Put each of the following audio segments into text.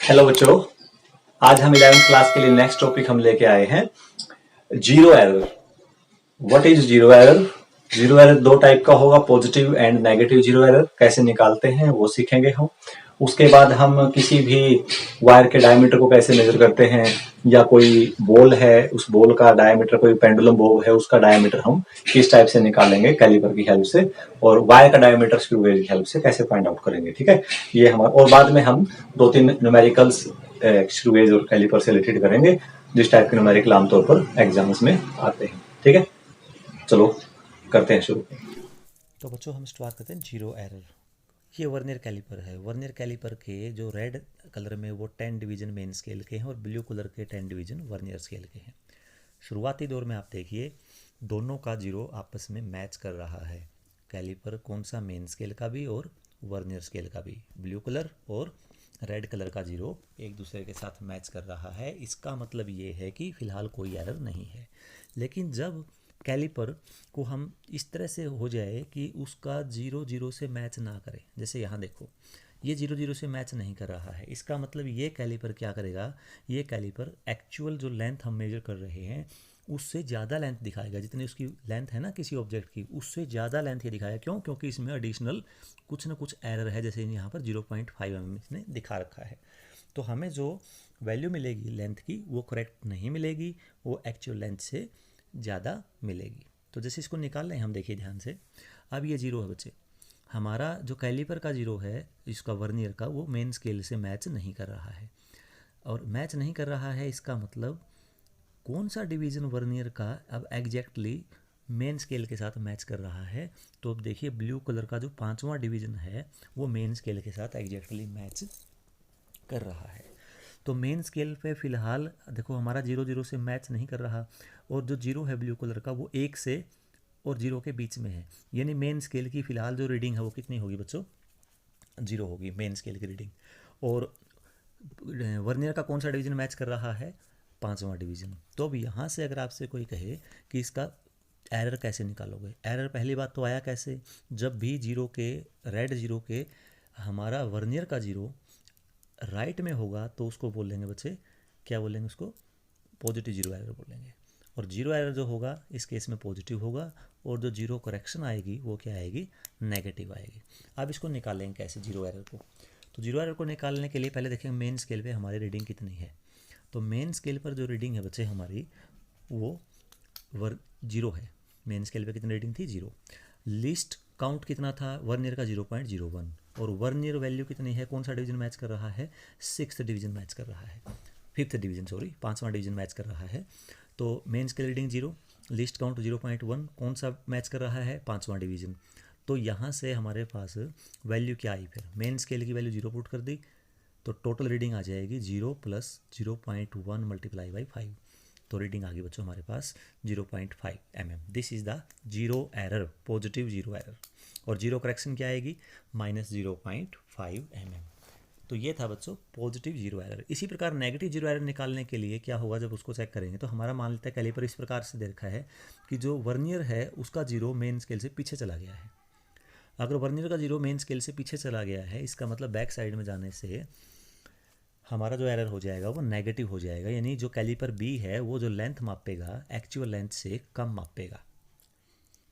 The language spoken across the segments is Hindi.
हेलो बच्चों। आज हम 11th क्लास के लिए नेक्स्ट टॉपिक हम लेके आए हैं zero error. What is zero error? Zero error दो टाइप का होगा, positive and negative zero error. कैसे निकालते हैं वो सीखेंगे हम। उसके बाद हम किसी भी वायर के डायमीटर को कैसे मेजर करते हैं, या कोई बॉल है उस बॉल का डायमीटर, कोई पेंडुलम बॉब है उसका डायमीटर हम किस टाइप से निकालेंगे कैलिपर की हेल्प से, और वायर का डायमीटर स्क्रू गेज की हेल्प से कैसे फाइंड आउट करेंगे। ठीक है, ये हमारा। और बाद में हम दो तीन न्यूमेरिकल्स स्क्रू गेज और कैलिपर से रिलेटेड करेंगे, जिस टाइप के न्यूमेरिकल आमतौर पर एग्जाम्स में आते हैं। ठीक है, चलो करते हैं शुरू। तो बच्चों हम स्टार्ट करते हैं जीरो एरर। ये वर्नियर कैलिपर है। वर्नियर कैलिपर के जो रेड कलर में वो 10 डिवीजन मेन स्केल के हैं और ब्लू कलर के 10 डिवीजन वर्नियर स्केल के हैं। शुरुआती दौर में आप देखिए दोनों का जीरो आपस में मैच कर रहा है। कैलिपर कौन सा, मेन स्केल का भी और वर्नियर स्केल का भी, ब्लू कलर और रेड कलर का जीरो एक दूसरे के साथ मैच कर रहा है। इसका मतलब ये है कि फ़िलहाल कोई एरर नहीं है। लेकिन जब कैलिपर को हम इस तरह से हो जाए कि उसका जीरो जीरो से मैच ना करे, जैसे यहाँ देखो ये जीरो जीरो से मैच नहीं कर रहा है, इसका मतलब ये कैलिपर क्या करेगा, ये कैलिपर एक्चुअल जो लेंथ हम मेजर कर रहे हैं उससे ज़्यादा लेंथ दिखाएगा। जितनी उसकी लेंथ है ना किसी ऑब्जेक्ट की, उससे ज़्यादा लेंथ ये दिखाएगा। क्यों? क्योंकि इसमें एडिशनल कुछ ना कुछ एरर है, जैसे यहाँ पर 0.5 mm इसने दिखा रखा है। तो हमें जो वैल्यू मिलेगी लेंथ की वो करेक्ट नहीं मिलेगी, वो एक्चुअल लेंथ से ज़्यादा मिलेगी। तो जैसे इसको निकाल रहे हैं हम, देखिए ध्यान से। अब ये जीरो है बच्चे, हमारा जो कैलिपर का जीरो है इसका वर्नियर का, वो मेन स्केल से मैच नहीं कर रहा है। और मैच नहीं कर रहा है इसका मतलब कौन सा डिवीज़न वर्नियर का अब एग्जैक्टली मेन स्केल के साथ मैच कर रहा है। तो अब देखिए ब्लू कलर का जो 5वां डिवीज़न है वो मेन स्केल के साथ एग्जैक्टली मैच कर रहा है। तो मेन स्केल पे फ़िलहाल देखो हमारा जीरो जीरो से मैच नहीं कर रहा, और जो जीरो है ब्लू कलर का वो 1 से और जीरो के बीच में है। यानी मेन स्केल की फ़िलहाल जो रीडिंग है वो कितनी होगी बच्चों? जीरो होगी मेन स्केल की रीडिंग। और वर्नियर का कौन सा डिवीज़न मैच कर रहा है? 5वां डिवीज़न। तो अब यहाँ से अगर आपसे कोई कहे कि इसका एरर कैसे निकालोगे, एरर पहली बात तो आया कैसे, जब भी जीरो के, रेड जीरो के हमारा वर्नियर का जीरो राइट में होगा तो उसको बोलेंगे बच्चे, क्या बोलेंगे उसको? पॉजिटिव जीरो एरर बोलेंगे। और जीरो एरर जो होगा इस केस में पॉजिटिव होगा, और जो जीरो करेक्शन आएगी वो क्या आएगी? नेगेटिव आएगी। अब इसको निकालेंगे कैसे जीरो एरर को? तो जीरो एरर को निकालने के लिए पहले देखेंगे मेन स्केल पे हमारी रीडिंग कितनी है। तो मेन स्केल पर जो रीडिंग है बच्चे हमारी वो जीरो है। मेन स्केल पे कितनी रीडिंग थी? जीरो। लीस्ट काउंट कितना था वर्नियर का? 0.01। और वर्नियर वैल्यू कितनी है? कौन सा डिवीजन मैच कर रहा है? 6th डिवीजन मैच कर रहा है, 5th डिवीजन, सॉरी 5वां डिवीजन मैच कर रहा है। तो main scale reading zero, least count 0.1, कौन सा मैच कर रहा है? 5वां डिवीजन। तो यहाँ से हमारे पास वैल्यू क्या आई? फिर मेन स्केल की वैल्यू जीरो पुट कर दी तो टोटल रीडिंग आ जाएगी 0 + 0.1 मल्टीप्लाई बाई 5। तो रीडिंग आ गई बच्चों हमारे पास 0.5 mm। This is the zero error, positive zero error. और जीरो करेक्शन क्या आएगी? -0.5 mm। तो ये था बच्चों पॉजिटिव जीरो एरर। इसी प्रकार नेगेटिव जीरो एरर निकालने के लिए क्या होगा, जब उसको चेक करेंगे तो हमारा मान लेते हैं कैलिपर इस प्रकार से दे रखा है कि जो वर्नियर है उसका जीरो मेन स्केल से पीछे चला गया है। अगर वर्नियर का जीरो मेन स्केल से पीछे चला गया है, इसका मतलब बैक साइड में जाने से हमारा जो एरर हो जाएगा वो नेगेटिव हो जाएगा। यानी जो कैलिपर बी है वो जो लेंथ मापेगा एक्चुअल लेंथ से कम मापेगा।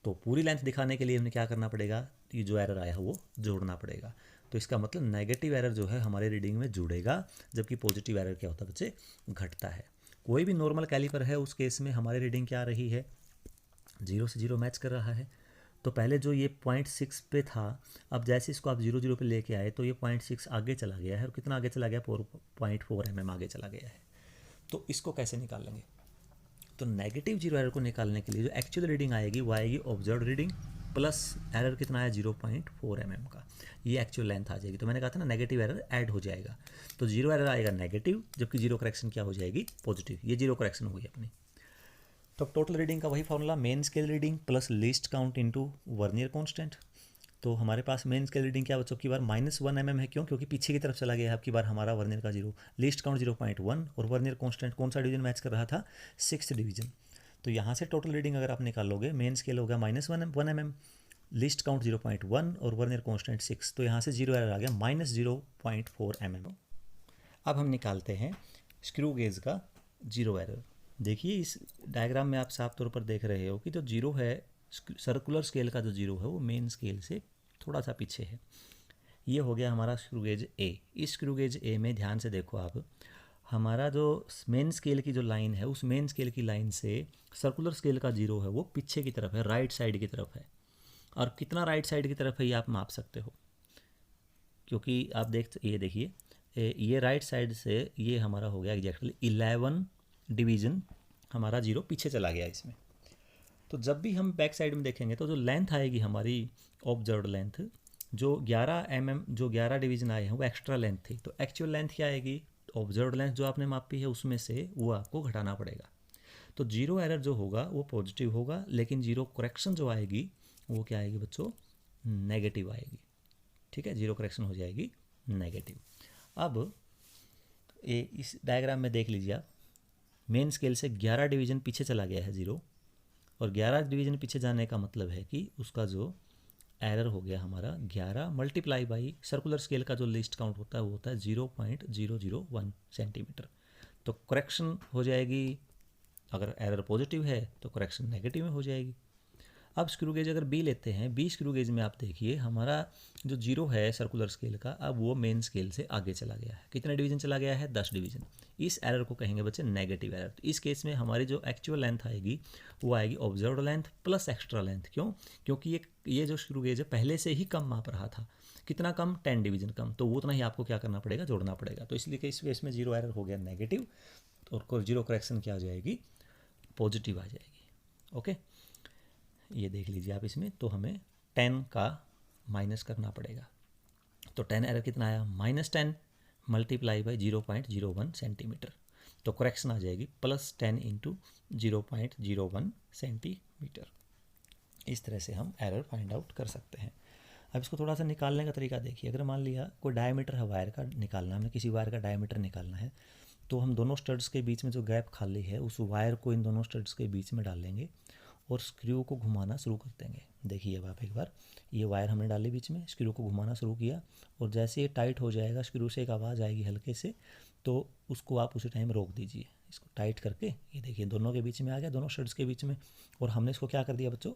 तो पूरी लेंथ दिखाने के लिए हमें क्या करना पड़ेगा? ये जो एरर आया है वो जोड़ना पड़ेगा। तो इसका मतलब नेगेटिव एरर जो है हमारे रीडिंग में जुड़ेगा, जबकि पॉजिटिव एरर क्या होता है बच्चे? घटता है। कोई भी नॉर्मल कैलिपर है उस केस में हमारी रीडिंग क्या आ रही है? जीरो से जीरो मैच कर रहा है। तो पहले जो ये 0.6 पे था, अब जैसे इसको आप 0 0 पे लेके आए तो ये 0.6 आगे चला गया है। और कितना आगे चला गया? 4.4 mm आगे चला गया है। तो इसको कैसे निकालेंगे? तो नेगेटिव जीरो एरर को निकालने के लिए जो एक्चुअल रीडिंग आएगी वो आएगी ऑब्जर्व रीडिंग प्लस एरर कितना है? 0.4 mm का। ये एक्चुअल लेंथ आ जाएगी। तो मैंने कहा था ना नेगेटिव एरर ऐड हो जाएगा। तो जीरो एरर आएगा नेगेटिव, जबकि जीरो करेक्शन क्या हो जाएगी? पॉजिटिव। ये जीरो करेक्शन होगी अपनी। तो टोटल रीडिंग का वही formula, main scale reading plus least count into vernier constant. तो हमारे पास मेन स्केल रीडिंग क्या बच्चों की बार? -1 mm है। क्यों? क्योंकि पीछे की तरफ चला गया है आपकी बार हमारा वर्नियर का जीरो। लिस्ट काउंट 0.1 और वर्नियर कांस्टेंट कौन सा डिवीजन मैच कर रहा था? 6th division. तो यहाँ से टोटल रीडिंग अगर आप निकालोगे, मेन स्केल होगा -1 mm, लिस्ट काउंट 0.1 और वर्नियर कांस्टेंट 6। तो यहाँ से जीरो एरर आ गया -0.4 mm। अब हम निकालते हैं स्क्रू गेज का जीरो एरर। देखिए इस डायग्राम में आप साफ तौर पर देख रहे हो कि जो जीरो है, सर्कुलर स्केल का जो जीरो है वो मेन स्केल से थोड़ा सा पीछे है। ये हो गया हमारा स्क्रू गेज ए। इस स्क्रू गेज ए में ध्यान से देखो आप, हमारा जो मेन स्केल की जो लाइन है, उस मेन स्केल की लाइन से सर्कुलर स्केल का जीरो है वो पीछे की तरफ है, राइट साइड की तरफ है। और कितना राइट साइड की तरफ है ये आप माप सकते हो, क्योंकि आप ये देखिए ये राइट साइड से ये हमारा हो गया एग्जैक्टली 11 डिवीज़न, हमारा जीरो पीछे चला गया इसमें। तो जब भी हम बैक साइड में देखेंगे तो जो लेंथ आएगी हमारी ऑब्जर्व्ड लेंथ, जो 11 mm जो 11 डिवीज़न आए हैं वो एक्स्ट्रा लेंथ थी। तो एक्चुअल लेंथ क्या आएगी, ऑब्जर्व्ड लेंथ जो आपने मापी है उसमें से वो आपको घटाना पड़ेगा। तो जीरो एरर जो होगा वो पॉजिटिव होगा, लेकिन जीरो करेक्शन जो आएगी वो क्या आएगी बच्चों, नेगेटिव आएगी। ठीक है, जीरो करेक्शन हो जाएगी नेगेटिव। अब ये इस डायग्राम में देख लीजिए आप, मेन स्केल से 11 डिवीज़न पीछे चला गया है जीरो, और 11 डिवीज़न पीछे जाने का मतलब है कि उसका जो एरर हो गया हमारा 11 मल्टीप्लाई बाई सर्कुलर स्केल का जो लिस्ट काउंट होता है वो होता है 0.001 सेंटीमीटर। तो करेक्शन हो जाएगी, अगर एरर पॉजिटिव है तो करेक्शन नेगेटिव में हो जाएगी। अब स्क्रू गेज अगर बी लेते हैं, बी स्क्रू गेज में आप देखिए हमारा जो जीरो है सर्कुलर स्केल का, अब वो मेन स्केल से आगे चला गया है। कितने डिवीजन चला गया है, 10 डिवीजन। इस एरर को कहेंगे बच्चे नेगेटिव एरर। तो इस केस में हमारी जो एक्चुअल लेंथ आएगी वो आएगी observed length plus extra length. क्यों, क्योंकि ये जो स्क्रू गेज है पहले से ही कम माप रहा था। कितना कम, 10 डिवीजन कम, तो वो उतना ही आपको क्या करना पड़ेगा, जोड़ना पड़ेगा। तो इसलिए कि इस केस में जीरो एरर हो गया नेगेटिव, और जीरो करेक्शन क्या आ जाएगी, पॉजिटिव आ जाएगी। ओके, ये देख लीजिए आप इसमें, तो हमें 10 का माइनस करना पड़ेगा। तो 10 एरर कितना आया, -10 मल्टीप्लाई बाई 0.01 सेंटीमीटर। तो करेक्शन आ जाएगी +10 इंटू 0.01 सेंटीमीटर। इस तरह से हम एरर फाइंड आउट कर सकते हैं। अब इसको थोड़ा सा निकालने का तरीका देखिए। अगर मान लिया कोई डायमीटर है वायर का निकालना, हमें किसी वायर का डायमीटर निकालना है, तो हम दोनों स्टड्स के बीच में जो गैप खाली है उस वायर को इन दोनों स्टड्स के बीच में डाल लेंगे और स्क्रू को घुमाना शुरू कर देंगे। देखिए अब आप एक बार, ये वायर हमने डाली बीच में, स्क्रू को घुमाना शुरू किया, और जैसे ये टाइट हो जाएगा, स्क्रू से एक आवाज़ आएगी हल्के से, तो उसको आप उसी टाइम रोक दीजिए। इसको टाइट करके, ये देखिए दोनों के बीच में आ गया, दोनों स्टड्स के बीच में, और हमने इसको क्या कर दिया बच्चों,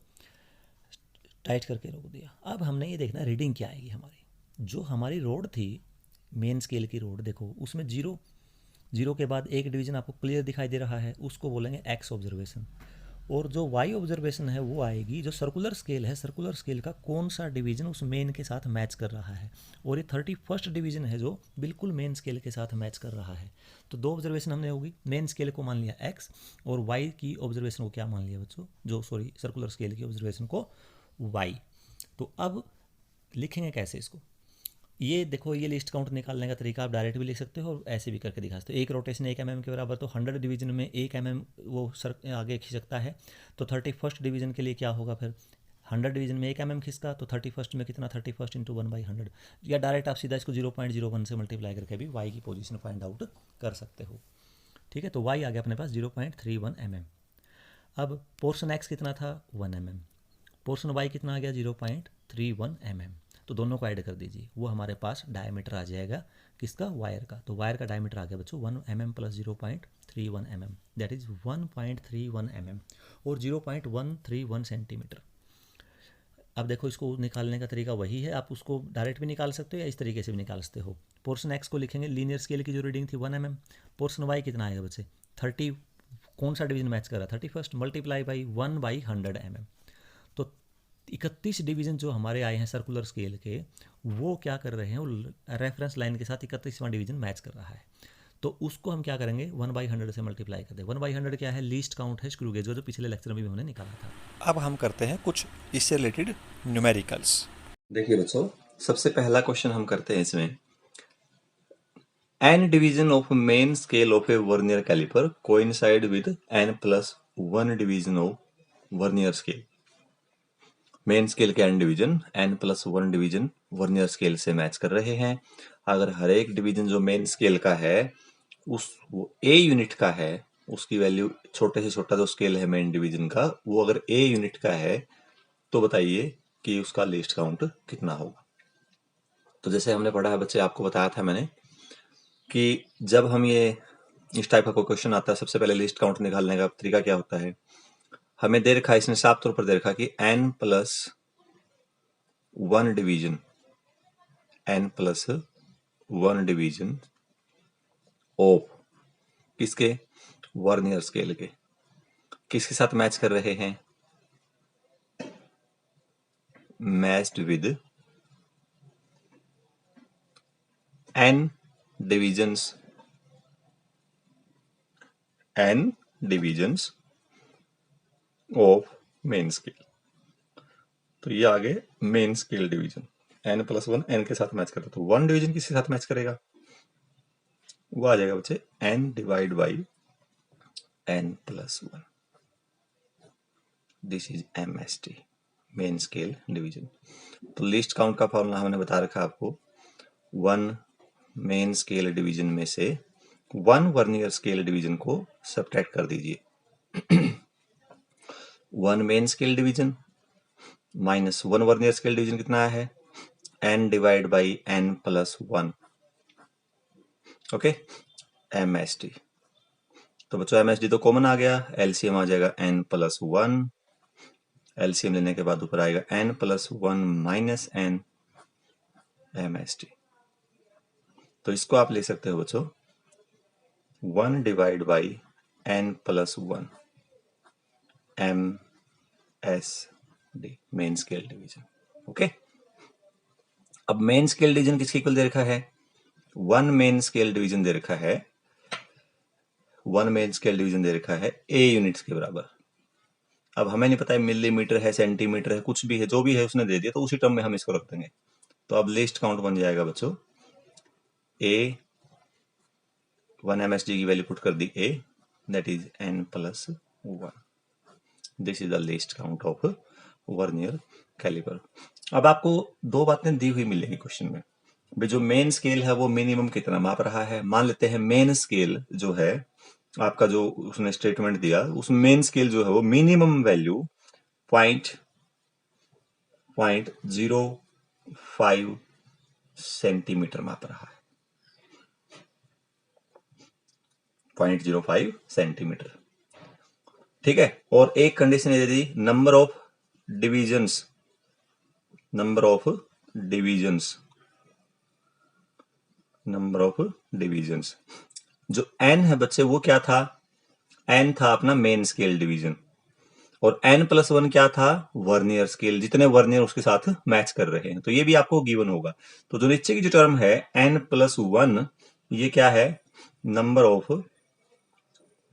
टाइट करके रोक दिया। अब हमने ये देखना रीडिंग क्या आएगी हमारी। जो हमारी रोड थी मेन स्केल की रोड, देखो उसमें जीरो के बाद एक डिवीज़न आपको क्लियर दिखाई दे रहा है, उसको बोलेंगे एक्स ऑब्जर्वेशन। और जो वाई ऑब्जर्वेशन है वो आएगी जो सर्कुलर स्केल है, सर्कुलर स्केल का कौन सा डिवीज़न उस मेन के साथ मैच कर रहा है। और ये 31st डिवीज़न है जो बिल्कुल मेन स्केल के साथ मैच कर रहा है। तो दो ऑब्जर्वेशन हमने होगी, मेन स्केल को मान लिया एक्स, और वाई की ऑब्जर्वेशन को क्या मान लिया बच्चों, सर्कुलर स्केल की ऑब्जर्वेशन को वाई। तो अब लिखेंगे कैसे इसको, ये देखो, ये लिस्ट काउंट निकालने का तरीका आप डायरेक्ट भी लिख सकते हो और ऐसे भी करके दिखा सकते हो। एक रोटेशन 1 mm के बराबर, तो 100 डिवीजन में 1 mm वो सर आगे खिसकता है। तो 31st डिवीजन के लिए क्या होगा फिर, 100 डिवीजन में 1 mm खिसका, तो 31st में कितना, 31st इंटू 1/100, या डायरेक्ट आप सीधा इसको 0.01 से मल्टीप्लाई करके भी वाई की पोजीशन फाइंड आउट कर सकते हो। ठीक है, तो वाई आ गया अपने पास 0.31 mm। अब पोर्शन एक्स कितना था, 1 mm, पोर्शन वाई कितना आ गया, 0.31 mm। तो दोनों को ऐड कर दीजिए, वो हमारे पास डायमीटर आ जाएगा किसका, वायर का। तो वायर का डायमीटर आ गया बच्चों 1 mm plus 0.31 mm, that is 1.31 mm और 0.131 सेंटीमीटर। अब देखो इसको निकालने का तरीका वही है, आप उसको डायरेक्ट भी निकाल सकते हो या इस तरीके से भी निकाल सकते हो। पोर्शन एक्स को लिखेंगे, लीनियर स्केल की जो रीडिंग थी 1 mm, पोर्शन वाई कितना आएगा बच्चे, 30, कौन सा डिवीजन मैच कर रहा है, 31st, मल्टीप्लाई बाई 1/100 mm। तो 31 डिवीज़न जो हमारे आए हैं सर्कुलर स्केल के, वो क्या कर रहे हैं, वो रेफरेंस लाइन के साथ 31वां डिवीज़न मैच कर रहा है। तो उसको हम क्या करेंगे, 1/100 से मल्टीप्लाई कर दें। 1/100 क्या है, लीस्ट काउंट है स्क्रू गेज, जो पिछले लेक्चर में भी हमने निकाला था। अब हम करते हैं कुछ इससे रिलेटेड न्यूमेरिकल्स। देखिए बच्चों, सबसे पहला क्वेश्चन हम करते हैं इसमें, n division of main scale of a vernier caliper coincide with n+1 division of vernier scale। Main scale के n division n+1 division vernier scale से मैच कर रहे हैं। अगर हर एक डिवीजन जो मेन स्केल का है वो a यूनिट का है, उसकी वैल्यू, छोटे से छोटा जो स्केल है मेन डिवीजन का, वो अगर a यूनिट का है, तो बताइए कि उसका लीस्ट काउंट कितना होगा। तो जैसे हमने पढ़ा है बच्चे, आपको बताया था मैंने कि जब हम ये इस टाइप का कोई क्वेश्चन आता है, सबसे पहले लिस्ट काउंट निकालने का तरीका क्या होता है। हमें दे रखा है, इसने साफ तौर पर दे रखा कि n plus 1 division, n plus 1 division of किसके, वर्नियर स्केल के, किसके साथ मैच कर रहे हैं, matched with n divisions, n divisions of main scale. तो ये आ गए main scale division, n plus 1 n के साथ मैच करता है। तो 1 डिवीजन किसके साथ मैच करेगा, वो आ जाएगा बच्चे n divide by n plus 1। This is MST, main scale division. तो लिस्ट काउंट का फॉर्मूला हमने बता रखा आपको, 1 मेन स्केल डिवीजन में से 1 वर्नियर स्केल डिवीजन को सब्ट्रैक्ट कर दीजिए। 1 main scale division minus 1 vernier scale division कितना है, n divide by n plus 1। Okay, MST। तो बच्चों MSD तो कॉमन आ गया, LCM आ जाएगा n प्लस 1। LCM लेने के बाद ऊपर आएगा n plus 1 minus n MST। तो इसको आप ले सकते हो बच्चों 1 divide by n plus 1 MSD, main scale division. Okay, अब मेन स्केल डिवीजन किसके इक्वल दे रखा है, 1 मेन स्केल डिवीजन दे रखा है, 1 मेन स्केल डिवीजन दे रखा है A यूनिट्स के बराबर। अब हमें नहीं पता है मिलीमीटर है, सेंटीमीटर है, कुछ भी है, जो भी है उसने दे दिया, तो उसी टर्म में हम इसको रख देंगे। तो अब लिस्ट काउंट बन जाएगा बच्चों, A 1 MSD की वैल्यू पुट कर दी A, that is n plus 1। This is the least count of vernier caliper. अब आपको दो बातें दी हुई मिलेंगी क्वेश्चन में, भाई जो मेन स्केल है वो मिनिमम कितना माप रहा है। मान लेते हैं मेन स्केल जो है आपका, जो उसने स्टेटमेंट दिया, उस मेन स्केल जो है वो मिनिमम वैल्यू 0.05 सेंटीमीटर माप रहा है, 0.05 सेंटीमीटर। ठीक है, और एक कंडीशन ये दी, number of divisions, number of divisions जो n है बच्चे वो क्या था, n था अपना मेन स्केल डिवीजन, और n प्लस 1 क्या था, वर्नियर स्केल, जितने वर्नियर उसके साथ मैच कर रहे हैं। तो ये भी आपको गिवन होगा। तो जो नीचे की जो टर्म है n प्लस 1, ये क्या है, number of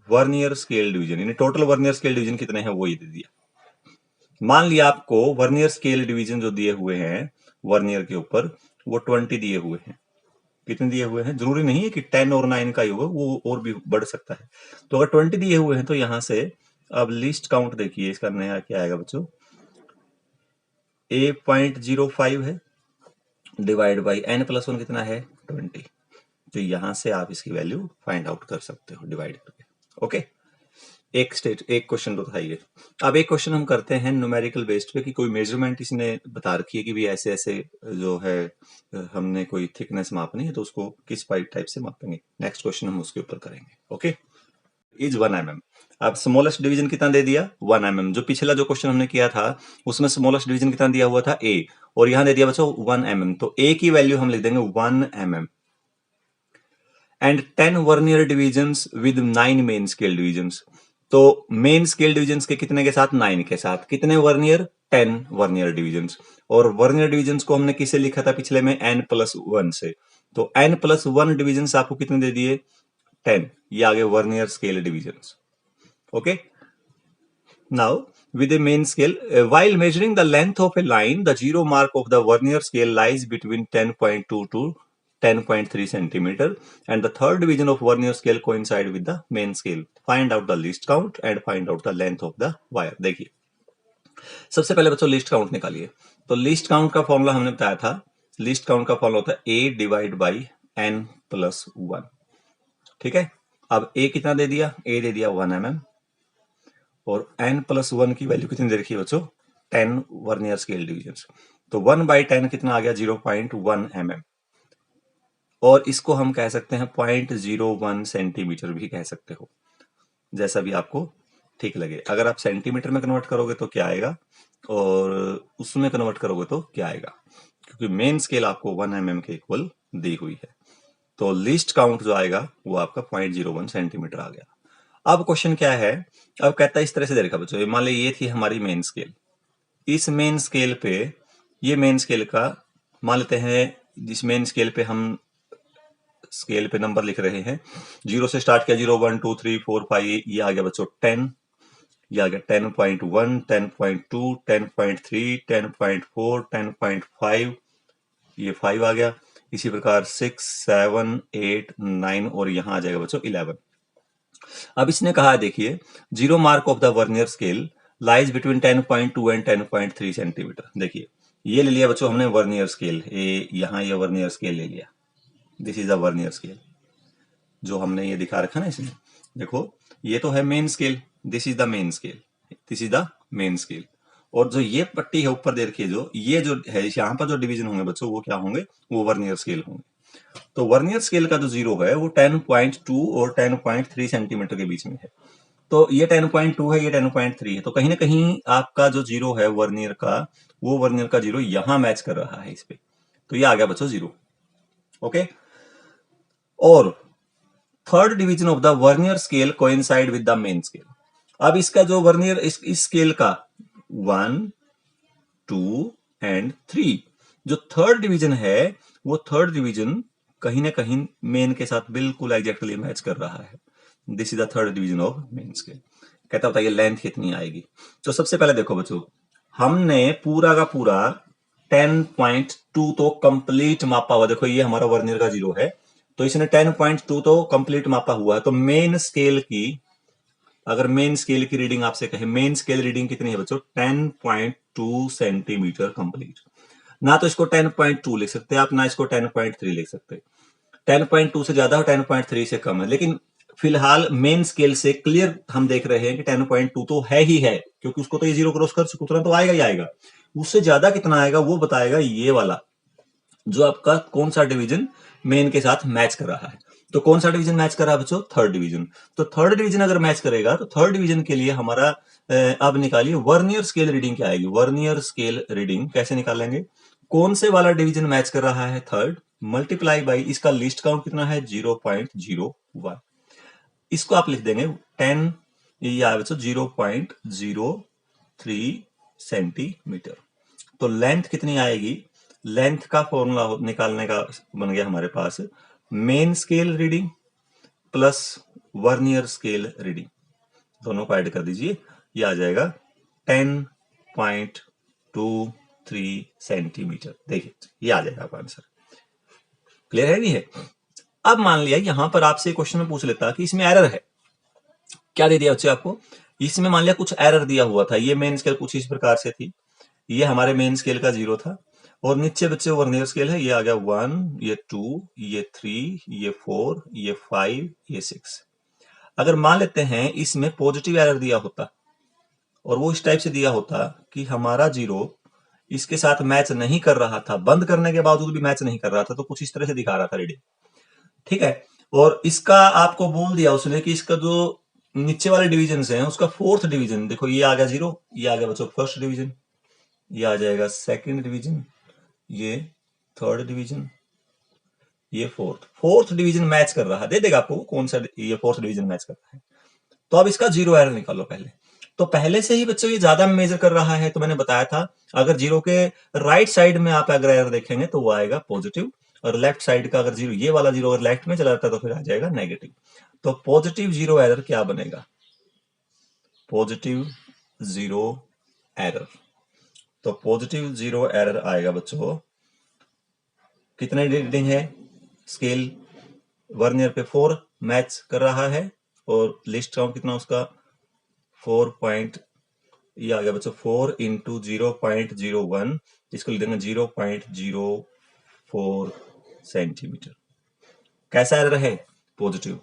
vernier scale division, यानी टोटल वर्नियर स्केल डिवीजन कितने हैं वो ये दे दिया। मान लिया आपको वर्नियर स्केल डिवीजन जो दिए हुए हैं वर्नियर के ऊपर, वो 20 दिए हुए हैं। कितने दिए हुए हैं, जरूरी नहीं है कि 10 और 9 का ही होगा, वो और भी बढ़ सकता है। तो अगर 20 दिए हुए हैं तो यहां से अब लिस्ट काउंट देखिए, इसका नया क्या आएगा बच्चों, A 0.05 है डिवाइड बाई n प्लस 1 कितना है, 20। तो यहां से आप इसकी वैल्यू फाइंड आउट कर सकते हो डिवाइड करके। ओके, एक क्वेश्चन तो था ये। अब एक क्वेश्चन हम करते हैं न्यूमेरिकल बेस्ड पे, कि कोई मेजरमेंट इसने बता रखी है कि भी ऐसे ऐसे जो है हमने कोई थिकनेस मापनी है, तो उसको किस पाइप टाइप से मापेंगे। नेक्स्ट क्वेश्चन हम उसके ऊपर करेंगे। Okay, is 1 mm। अब स्मॉलेस्ट डिवीजन कितना दे दिया, 1 mm। जो पिछला जो क्वेश्चन हमने किया था उसमें स्मॉलेस्ट डिवीजन कितना दिया हुआ था, A, और यहां दे दिया बच्चों 1 mm। तो A की वैल्यू हम लिख देंगे 1 mm and 10 vernier divisions with 9 main scale divisions. तो मेन स्केल डिविजन्स के कितने के साथ, 9 के साथ। कितने वर्नियर, 10 वर्नियर डिविजन्स। और वर्नियर डिविजन्स को हमने किससे लिखा था पिछले में, n प्लस 1 से। तो n प्लस 1 डिविजन्स आपको कितने दे दिए, 10। ये आगे vernier scale divisions. Okay, now with a main scale, while measuring the length of a line, the zero mark of the vernier scale lies between 10.2 to 10.3 centimeter, and the third division of vernier scale coincide with the main scale. Find out the least count and find out the length of the wire. देखिए, सबसे पहले बच्चों लिस्ट काउंट निकालिए। तो लिस्ट काउंट का फॉर्मूला हमने बताया था, लिस्ट काउंट का फॉर्मूला होता है A divide by n plus 1। ठीक है, अब A कितना दे दिया, A दे दिया 1 mm, और n प्लस 1 की वैल्यू कितनी दे रखी है बच्चों, 10 वर्नियर स्केल डिविजन्स। तो 1 बाई 10 कितना आ गया, 0.1 mm। और इसको हम कह सकते हैं 0.01 सेंटीमीटर भी कह सकते हो, जैसा भी आपको ठीक लगे। अगर आप सेंटीमीटर में कन्वर्ट करोगे तो क्या आएगा और उसमें कन्वर्ट करोगे तो क्या आएगा, क्योंकि मेन स्केल आपको 1 mm के इक्वल दी हुई है। तो लीस्ट काउंट जो आएगा वो आपका 0.01 सेंटीमीटर आ गया। अब क्वेश्चन क्या है, अब कहता है इस तरह से देखा बच्चों, मान ली ये थी हमारी मेन स्केल। इस मेन स्केल पे, ये मेन स्केल का मान लेते हैं, जिस मेन स्केल पे हम स्केल पे नंबर लिख रहे हैं, 0 से स्टार्ट किया, 0 1 2 3 4 5, ये आ गया बच्चों 10, ये आ गया 10.1 10.2 10.3 10.4 10.5, ये 5 आ गया। इसी प्रकार 6 7 8 9 और यहां आ जाएगा बच्चों 11। अब इसने कहा है, देखिए, zero mark of the vernier scale lies between 10.2 and 10.3 centimetre. देखिए ये ले लिया बच्चों हमने वर्नियर स्केल, यहां ये वर्नियर स्केल ले लिया, this is the vernier scale जो हमने ये दिखा रखा ना इसमें। देखो ये तो है main scale, this is the main scale, this is the main scale. और जो ये पट्टी है ऊपर देखिए, जो ये जो है यहाँ पर जो डिवीजन होंगे बच्चों वो क्या होंगे, वो वर्नियर स्केल होंगे। तो वर्नियर स्केल का जो जीरो है वो 10.2 और 10.3 सेंटीमीटर के बीच में है। तो ये 10.2 है, ये 10.3 है, तो कहीं ना कहीं आपका जो जीरो है वर्नियर का, वो वर्नियर का जीरो यहां मैच कर रहा है इस पे, तो ये आ गया बच्चों जीरो। ओके, और third division of the vernier scale coincide with the main scale. अब इसका जो वर्नियर इस स्केल का 1 2 एंड 3 जो थर्ड डिवीजन है, वो थर्ड डिवीजन कहीं ना कहीं मेन के साथ बिल्कुल एग्जैक्टली मैच कर रहा है। This is the third division of main scale. कहता होता है ये लेंथ कितनी आएगी। तो सबसे पहले देखो बच्चों, हमने पूरा का पूरा 10.2 तो कंप्लीट मापा हुआ। देखो ये हमारा वर्नियर का जीरो है, तो इसने 10.2 तो कंप्लीट मापा हुआ है। तो मेन स्केल की, अगर मेन स्केल की रीडिंग आपसे कहे, मेन स्केल रीडिंग कितनी है बच्चों, 10.2 सेंटीमीटर कंप्लीट। ना तो इसको 10.2 लिख सकते हैं आप, ना इसको 10.3 लिख सकते। 10.2 से ज्यादा और 10.3 से कम है, लेकिन फिलहाल मेन स्केल से क्लियर हम देख रहे हैं कि 10.2 तो है ही है, क्योंकि उसको तो ये जीरो क्रॉस कर चुका, उतना तो आएगा ही आएगा। उससे ज्यादा कितना आएगा वो बताएगा ये वाला, जो आपका कौन सा डिवीजन मेन के साथ मैच कर रहा है। तो कौन सा डिवीजन मैच कर रहा है बच्चों, थर्ड डिवीजन। तो थर्ड डिवीजन अगर मैच करेगा तो थर्ड डिवीजन के लिए हमारा अब निकालिए वर्नियर स्केल रीडिंग क्या आएगी। वर्नियर स्केल रीडिंग कैसे निकालेंगे, कौन से वाला डिवीजन मैच कर रहा है, थर्ड, मल्टीप्लाई बाई इसका लिस्ट काउंट कितना है 0.01। इसको आप लिख देंगे 10, ये आया बच्चों 0.03 सेंटीमीटर। तो लेंथ कितनी आएगी, लेंथ का फॉर्मूला निकालने का बन गया हमारे पास, main scale reading plus vernier scale reading, दोनों को ऐड कर दीजिए, ये आ जाएगा 10.23 सेंटीमीटर। देखिए ये आ जाएगा आपका आंसर। क्लियर है नहीं है। अब मान लिया यहां पर आपसे क्वेश्चन में पूछ लेता कि इसमें एरर है, क्या दे दिया बच्चे आपको, इसमें मान लिया कुछ एरर दिया हुआ था। ये मेन स्केल कुछ इस प्रकार से थी, ये हमारे मेन स्केल का जीरो था, और नीचे बच्चे वर्नियर स्केल है, ये आ गया 1, ये 2, ये 3, ये 4, ये 5, ये 6। अगर मान लेते हैं इसमें पॉजिटिव एरर दिया होता और वो इस टाइप से दिया होता कि हमारा जीरो इसके साथ मैच नहीं कर रहा था, बंद करने के बावजूद भी मैच नहीं कर रहा था, तो कुछ इस तरह से दिखा रहा था रीडिंग, ठीक है। और इसका आपको बोल दिया उसने कि इसका जो नीचे वाले डिवीजन हैं उसका फोर्थ डिवीजन, देखो ये आ गया जीरो, ये आ गया बच्चों फर्स्ट डिवीजन, ये आ जाएगा सेकंड डिवीजन, ये थर्ड डिवीजन, ये फोर्थ डिवीजन मैच कर रहा है। दे देगा आपको कौन सा ये फोर्थ डिवीजन मैच कर रहा है। तो अब इसका जीरो एरर निकालो पहले। तो पहले से ही बच्चों ये ज्यादा मेजर कर रहा है, तो मैंने बताया था अगर जीरो के राइट साइड में आप अगर एरर देखेंगे तो वो आएगा पॉजिटिव, और लेफ्ट साइड का अगर जीरो, ये वाला जीरो अगर लेफ्ट में चला जाता है तो फिर आ जाएगा नेगेटिव। तो पॉजिटिव जीरो एरर क्या बनेगा, पॉजिटिव जीरो एरर। तो पॉजिटिव जीरो एरर आएगा बच्चों, कितने रीडिंग है स्केल, वर्नियर पे 4 मैच कर रहा है, और लिस्ट काउंट कितना उसका 4 पॉइंट, ये आ गया बच्चों 4 इंटू 0.01, इसको लिख देंगे 0.04 सेंटीमीटर। कैसा एरर है, पॉजिटिव।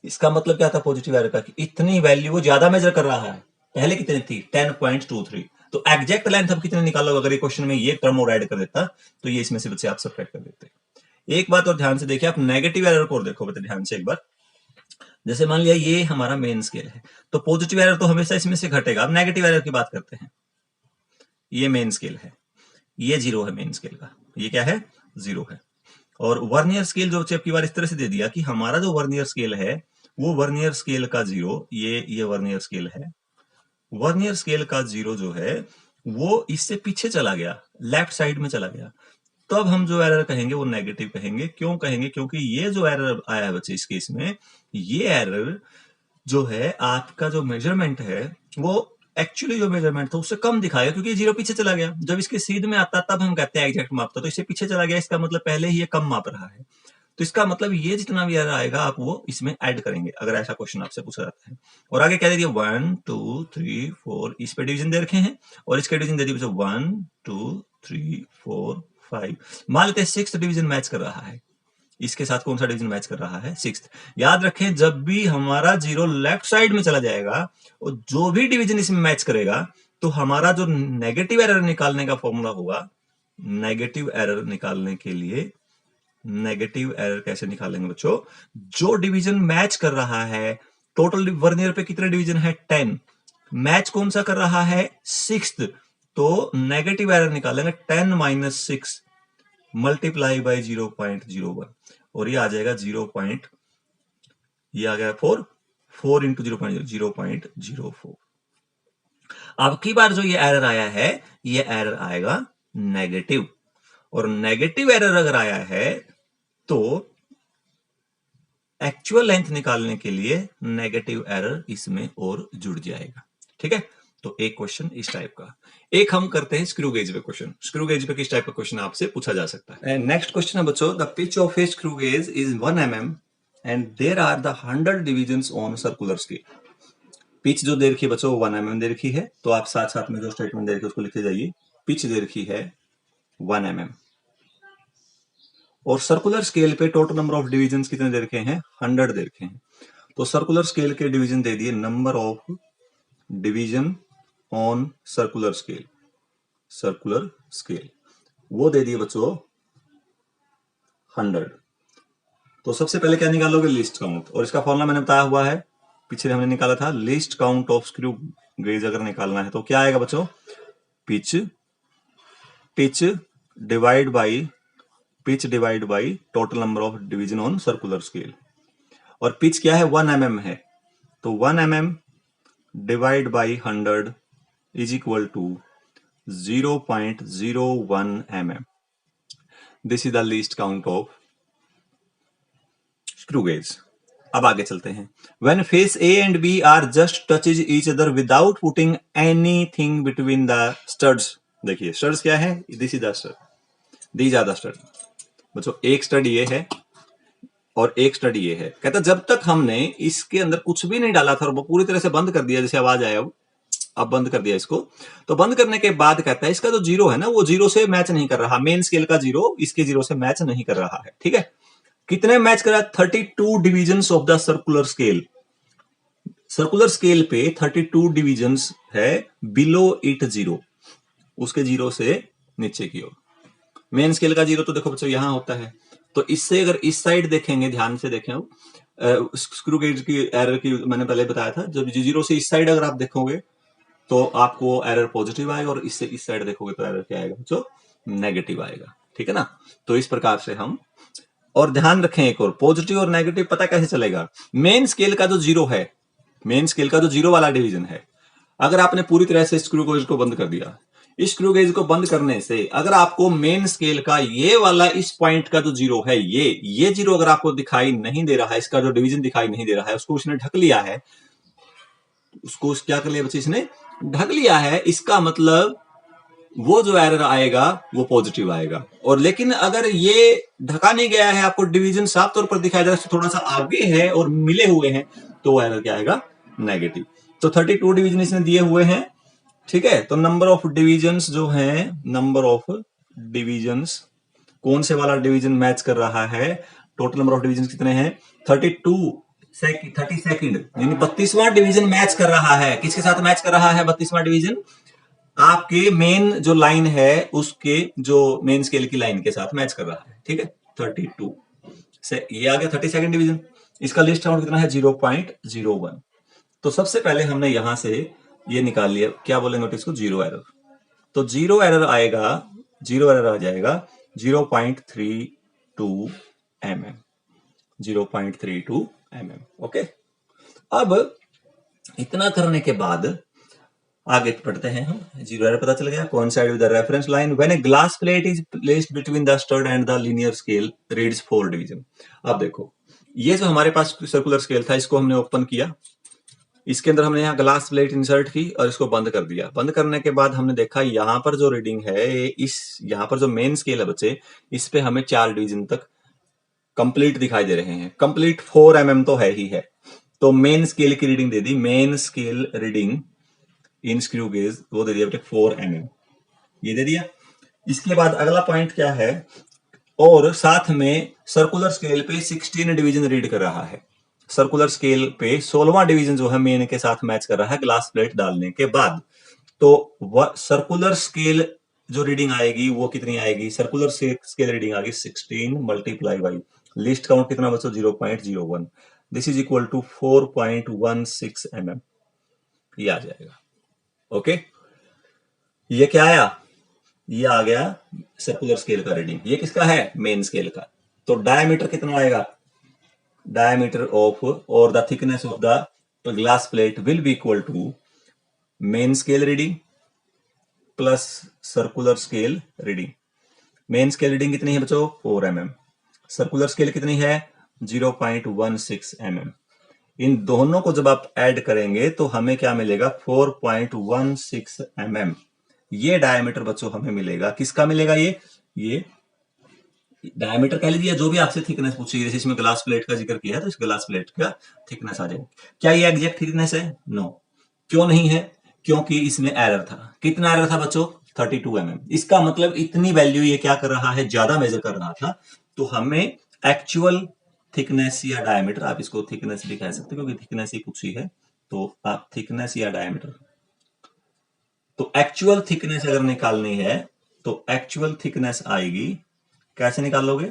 इसका मतलब क्या था पॉजिटिव एरर का, कि इतनी वैल्यू वो ज्यादा मेजर कर रहा है, पहले कितनी थी 10.23। तो एग्जैक्ट लेंथ अब कितने निकालो, अगर ये क्वेश्चन में ये टर्म और ऐड कर देता तो ये इसमें से बच्चे आप सब्ट्रैक्ट कर देते। एक बात और ध्यान से देखिए, आप नेगेटिव एरर को देखो बेटा ध्यान से एक बार। जैसे मान लिया ये हमारा मेन स्केल है, तो पॉजिटिव एरर तो हमेशा इसमें से घटेगा। अब नेगेटिव एरर की बात करते हैं। ये मेन स्केल है, ये 0 है मेन स्केल का, ये क्या है 0 है। और वर्नियर स्केल जो आपकी बार इस तरह से दे दिया कि हमारा जो वर्नियर स्केल है वो वर्नियर स्केल का 0, ये वर्नियर स्केल है, वर्नियर स्केल का 0 जो है वो इससे पीछे चला गया, लेफ्ट साइड में चला गया। तो अब हम जो एरर कहेंगे वो नेगेटिव कहेंगे। क्यों कहेंगे? क्योंकि ये जो एरर आया है बच्चे इस केस में, ये एरर जो है आपका जो मेजरमेंट है वो एक्चुअली जो मेजरमेंट था उससे कम दिखाएगा, क्योंकि 0 पीछे चला गया। जब इसके सीध में आता तब हम कहते हैं एग्जैक्ट मापता, तो इससे पीछे चला गया, इसका मतलब पहले ही ये कम माप रहा है। तो इसका मतलब ये जितना भी एरर आएगा आप वो इसमें ऐड करेंगे, अगर ऐसा क्वेश्चन आपसे पूछा जाता है। और आगे क्या दे दिया 1 2 3 4, इस पे डिवीजन दे रखे हैं और इसके डिवीजन दे दिए 1 2 3 4 5। मान लेते हैं 6th डिवीजन मैच कर रहा है, इसके साथ कौन सा डिवीजन मैच कर रहा है 6th। याद रखें जब भी हमारा 0 लेफ्ट साइड में चला जाएगा और जो भी डिवीजन इसमें मैच करेगा तो हमारा जो नेगेटिव एरर निकालने का फॉर्मूला होगा, नेगेटिव एरर निकालने के लिए, नेगेटिव एरर कैसे निकालेंगे बच्चों, जो डिवीजन मैच कर रहा है, टोटल वर्नियर पे कितने डिवीजन है 10, मैच कौन सा कर रहा है 6th, तो नेगेटिव एरर निकालेंगे 10 - 6 मल्टीप्लाई बाई 0.01 और ये आ जाएगा 0. ये आ गया 4 इंटू 0.04। अब की बार जो ये एरर आया है ये एरर आएगा नेगेटिव, और नेगेटिव एरर अगर आया है तो एक्चुअल लेंथ निकालने के लिए नेगेटिव एरर इसमें और जुड़ जाएगा। ठीक है, तो एक क्वेश्चन इस टाइप का। एक हम करते हैं स्क्रू गेज पे क्वेश्चन। स्क्रू गेज पे किस टाइप का क्वेश्चन आपसे पूछा जा सकता है। नेक्स्ट क्वेश्चन है बच्चों, the pitch of a screw gauge is 1 mm and there are the 100 divisions on circular scale. Pitch जो दे रखी है बच्चों 1 mm दे रखी है, तो आप साथ साथ में जो स्टेटमेंट दे रखी है उसको लिखते जाइए। पिच दे रखी है 1 mm और सर्कुलर स्केल पे टोटल नंबर ऑफ डिविजन्स कितने दे रखे हैं 100 दे रखे हैं। तो सर्कुलर स्केल के डिवीजन दे दिए, number of division on circular scale, circular scale वो दे दिए बच्चों 100। तो सबसे पहले क्या निकालोगे लिस्ट काउंट, और इसका फॉर्मूला मैंने बताया हुआ है, पीछे हमने निकाला था। Least count of screw gauge अगर निकालना है तो क्या आएगा बच्चों, pitch divide by total number of division on circular scale. और पिच क्या है 1 mm है, तो 1 mm divide by 100 is equal to 0.01 mm। This is the least count of screw gauge. अब आगे चलते हैं। When face A and B are just touches each other without putting anything between the studs। देखिए स्टड्स क्या है, this is the stud, these are the stud. बच्चों एक स्टड ये है और एक स्टड ये है। कहता जब तक हमने इसके अंदर कुछ भी नहीं डाला था और वो पूरी तरह से बंद कर दिया, जैसे आवाज आया अब बंद कर दिया इसको, तो बंद करने के बाद कहता है इसका जो 0 है ना वो 0 से मैच नहीं कर रहा, मेन स्केल का 0 इसके 0 से मैच नहीं कर रहा है। ठीक है, कितने मैच कर रहा है 32 divisions of the circular scale. Circular scale पे 32 डिविजन्स है, बिलो इट 0, उसके 0 से नीचे की ओर। मेन स्केल का 0 तो देखो बच्चों यहां होता है, तो इससे अगर इस साइड देखेंगे, ध्यान से देखें, स्क्रू गेज की एरर की मैंने पहले बताया था, जब 0 से इस साइड अगर आप देखोगे तो आपको एरर पॉजिटिव आएगा, और इससे इस साइड देखोगे तो एरर क्या आएगा बच्चों, नेगेटिव आएगा। ठीक है ना, तो इस प्रकार से हम, और ध्यान रखें एक और, पॉजिटिव और नेगेटिव पता कैसे चलेगा, मेन स्केल का जो 0 है, मेन स्केल का जो 0 वाला डिवीजन है, अगर आपने पूरी तरह से स्क्रू गेज को बंद कर दिया, इस स्क्रू गेज को बंद करने से अगर आपको मेन स्केल का ये वाला इस पॉइंट का जो 0 है, ये 0 अगर आपको दिखाई नहीं दे रहा है, इसका जो डिवीजन दिखाई नहीं दे रहा है, उसको उसने ढक लिया है, उसको क्या कर लिया बच्चे, इसने ढक लिया है, इसका मतलब वो जो एरर आएगा वो पॉजिटिव आएगा। और लेकिन अगर ये ढका नहीं गया है, आपको डिवीजन साफ तौर पर दिखाई दे रहा है, थोड़ा सा आगे है और मिले हुए हैं, तो वो एरर क्या आएगा, नेगेटिव। तो 32 डिवीजन इसने दिए हुए हैं। ठीक है, तो नंबर ऑफ डिविजन्स जो हैं, नंबर ऑफ डिविजन्स, कौन से वाला डिवीजन मैच कर रहा है, टोटल नंबर ऑफ डिविजन कितने हैं 30 सेकंड, यानी 32वां डिवीजन मैच कर रहा है। किसके साथ मैच कर रहा है 32वां डिवीजन, आपके मेन जो लाइन है उसके, जो मेन स्केल की लाइन के साथ मैच कर रहा है। ठीक है, 32 से ये आ गया 32nd डिवीजन। इसका लिस्ट काउंट कितना है 0.01। तो सबसे पहले हमने यहां से ये निकाल लिया, क्या बोलेंगे इसको, जीरो एरर। तो जीरो एरर आएगा, जीरो एरर आ जाएगा 0.32 mm, 0.32 mm। ओके, अब इतना करने के बाद आगे बढ़ते हैं हम। जीरो एरर पता चल गया, coincide with the reference line when a glass plate is placed between the stud and the linear scale reads 4 division. अब देखो, ये जो हमारे पास सर्कुलर स्केल था, इसको हमने ओपन किया, इसके अंदर हमने यहाँ ग्लास प्लेट इंसर्ट की और इसको बंद कर दिया। बंद करने के बाद हमने देखा यहाँ पर जो रीडिंग है, इस यहाँ पर जो मेन स्केल है बच्चे, इस पे हमें 4 डिवीजन तक कंप्लीट दिखाई दे रहे हैं। कंप्लीट 4 mm तो है ही है। तो मेन स्केल की reading they the, main scale reading in screw gauge वो दे दिया बेटे 4 mm, ये दे दिया। इसके बाद अगला पॉइंट क्या है, और साथ में सर्कुलर स्केल पे 16 डिवीजन रीड कर रहा है। सर्कुलर स्केल पे 16वां डिवीजन जो है मेन के साथ मैच कर रहा है ग्लास प्लेट डालने के बाद। तो सर्कुलर स्केल जो रीडिंग आएगी वो कितनी आएगी, सर्कुलर स्केल रीडिंग आएगी 16 मल्टीप्लाई बाई लिस्ट काउंट कितना बच्चों 0.01, this is equal to 4.16 mm, ये आ जाएगा। ओके, ये क्या आया, ये आ गया सर्कुलर स्केल का रीडिंग। ये किसका है, मेन स्केल का। तो डायमीटर कितना आएगा, डायमीटर ऑफ और the thickness of the glass plate will be equal to main scale reading plus circular scale reading. Main scale reading कितनी है बच्चों 4 mm, सर्कुलर स्केल कितनी है 0.16 mm। इन दोनों को जब आप ऐड करेंगे तो हमें क्या मिलेगा 4.16 mm। ये डायमीटर बच्चों हमें मिलेगा, किसका मिलेगा, ये डायमीटर कह लीजिए, जो भी आपसे थिकनेस पूछी, जैसे इसमें ग्लास प्लेट का जिक्र किया तो इस ग्लास प्लेट का थिकनेस आ जाएगा। क्या ये एग्जैक्ट थिकनेस है, नो। क्यों नहीं है, क्योंकि इसमें एरर था। कितना एरर था बच्चों 32 mm। इसका मतलब इतनी वैल्यू ये क्या कर रहा है, ज्यादा मेजर कर रहा था। तो हमें एक्चुअल थिकनेस या डायमीटर, आप इसको थिकनेस भी कह सकते हो क्योंकि थिकनेस ही पूछी है, तो आप थिकनेस या डायमीटर, तो एक्चुअल थिकनेस अगर निकालनी है तो एक्चुअल थिकनेस आएगी, कैसे निकालोगे,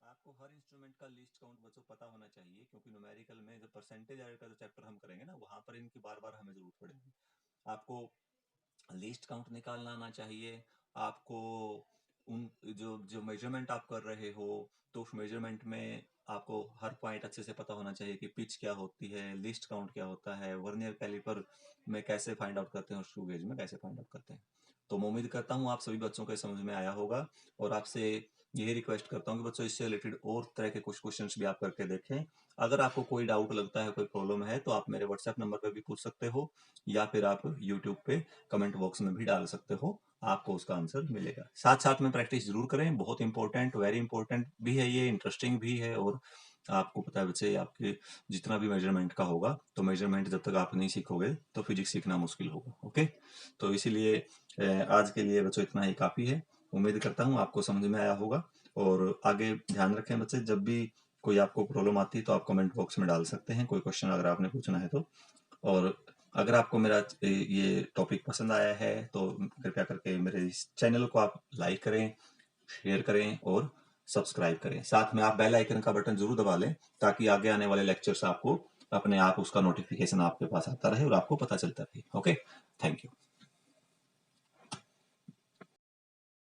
आपको हर इंस्ट्रूमेंट का लिस्ट काउंट बच्चों पता होना चाहिए, क्योंकि न्यूमेरिकल में जो परसेंटेज एरर का जो चैप्टर हम करेंगे ना, वहां पर इनकी बार बार हमें जरूरत पड़ेगी। आपको लिस्ट काउंट निकालना आना चाहिए, आपको उन जो मेजरमेंट आप कर रहे हो तो उस मेजरमेंट में आपको हर पॉइंट अच्छे से पता होना चाहिए कि पिच क्या होती है, लिस्ट काउंट क्या होता है, वर्नियर कैलिपर में कैसे फाइंड आउट करते हैं और स्क्रू गेज में कैसे फाइंड आउट करते हैं। तो मैं उम्मीद करता हूँ आप सभी बच्चों को समझ में आया होगा, और आपसे यही रिक्वेस्ट करता हूँ कि बच्चों इससे रिलेटेड और तरह के कुछ क्वेश्चंस भी आप करके देखें। अगर आपको कोई डाउट लगता है, कोई प्रॉब्लम है, तो आप मेरे व्हाट्सएप नंबर पर भी पूछ सकते हो, या फिर आप यूट्यूब पे कमेंट बॉक्स में भी डाल सकते हो, आपको उसका आंसर मिलेगा। साथ साथ में प्रैक्टिस जरूर करें, बहुत इंपॉर्टेंट, वेरी इंपॉर्टेंट भी है ये, इंटरेस्टिंग भी है। और आपको पता है बच्चे, आपके जितना भी मेजरमेंट का होगा, तो मेजरमेंट जब तक आप नहीं सीखोगे तो फिजिक्स सीखना मुश्किल होगा। ओके, तो इसीलिए आज के लिए बच्चों इतना ही काफी है। उम्मीद करता हूँ आपको समझ में आया होगा, और आगे ध्यान रखें बच्चे, जब भी कोई आपको प्रॉब्लम आती है तो आप कमेंट बॉक्स में डाल सकते हैं कोई क्वेश्चन अगर आपने पूछना है तो। और अगर आपको मेरा ये टॉपिक पसंद आया है तो कृपया करके मेरे इस चैनल को आप लाइक करें, शेयर करें और सब्सक्राइब करें। साथ में आप बेल आइकन का बटन जरूर दबा लें, ताकि आगे आने वाले लेक्चर्स आपको अपने आप उसका नोटिफिकेशन आपके पास आता रहे और आपको पता चलता रहे। Okay, thank you.